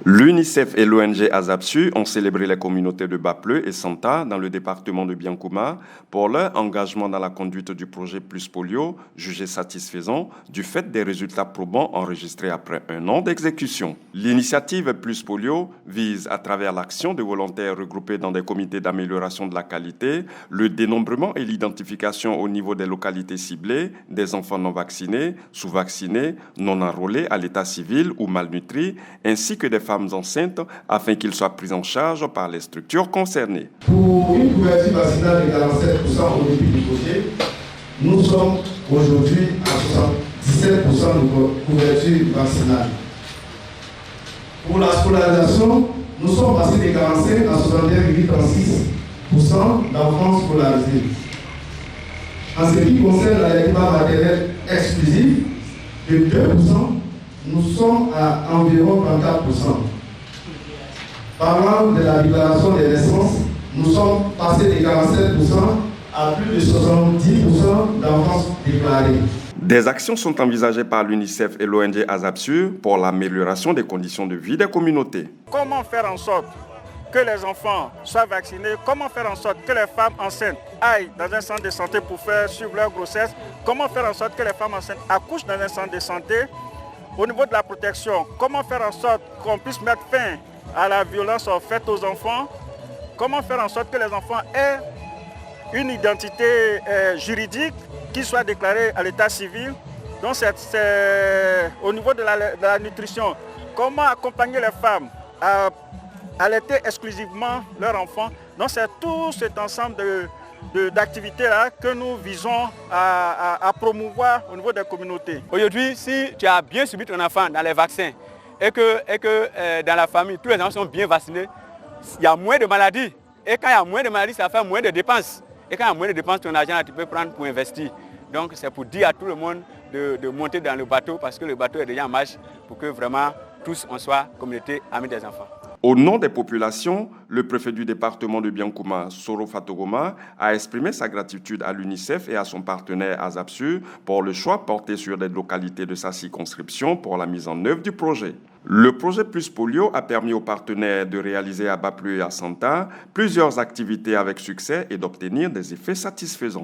L'UNICEF et l'ONG ASAPSU ont célébré les communautés de Bapleu et Santa dans le département de Biancouma pour leur engagement dans la conduite du projet Plus Polio, jugé satisfaisant du fait des résultats probants enregistrés après un an d'exécution. L'initiative Plus Polio vise, à travers l'action de volontaires regroupés dans des comités d'amélioration de la qualité, le dénombrement et l'identification au niveau des localités ciblées des enfants non vaccinés, sous-vaccinés, non enrôlés à l'état civil ou malnutris, ainsi que des femmes enceintes afin qu'ils soient pris en charge par les structures concernées. Pour une couverture vaccinale de 47% au début du projet, nous sommes aujourd'hui à 77% de couverture vaccinale. Pour la scolarisation, nous sommes passés de 45 à 61,36% d'enfants scolarisés. En ce qui concerne l'allaitement maternel exclusif, de 2%, nous sommes à environ 34%. Parlant de la déclaration des naissances, nous sommes passés de 47% à plus de 70% d'enfants déclarés. Des actions sont envisagées par l'UNICEF et l'ONG ASAPSU pour l'amélioration des conditions de vie des communautés. Comment faire en sorte que les enfants soient vaccinés? Comment faire en sorte que les femmes enceintes aillent dans un centre de santé pour faire suivre leur grossesse? Comment faire en sorte que les femmes enceintes accouchent dans un centre de santé? Au niveau de la protection, comment faire en sorte qu'on puisse mettre fin à la violence faite aux enfants? Comment faire en sorte que les enfants aient une identité juridique qui soit déclarée à l'état civil? Donc c'est au niveau de la nutrition, comment accompagner les femmes à allaiter exclusivement leurs enfants? Donc c'est tout cet ensemble d'activités-là que nous visons à promouvoir au niveau des communautés. Aujourd'hui, si tu as bien suivi ton enfant dans les vaccins et que dans la famille, tous les enfants sont bien vaccinés, il y a moins de maladies. Et quand il y a moins de maladies, ça fait moins de dépenses. Et quand il y a moins de dépenses, ton argent, tu peux prendre pour investir. Donc c'est pour dire à tout le monde de monter dans le bateau parce que le bateau est déjà en marche pour que vraiment tous on soit communauté amie des enfants. Au nom des populations, le préfet du département de Biancouma, Soro Fatogoma, a exprimé sa gratitude à l'UNICEF et à son partenaire ASAPSU pour le choix porté sur les localités de sa circonscription pour la mise en œuvre du projet. Le projet Plus Polio a permis aux partenaires de réaliser à Bapleu et à Santa plusieurs activités avec succès et d'obtenir des effets satisfaisants.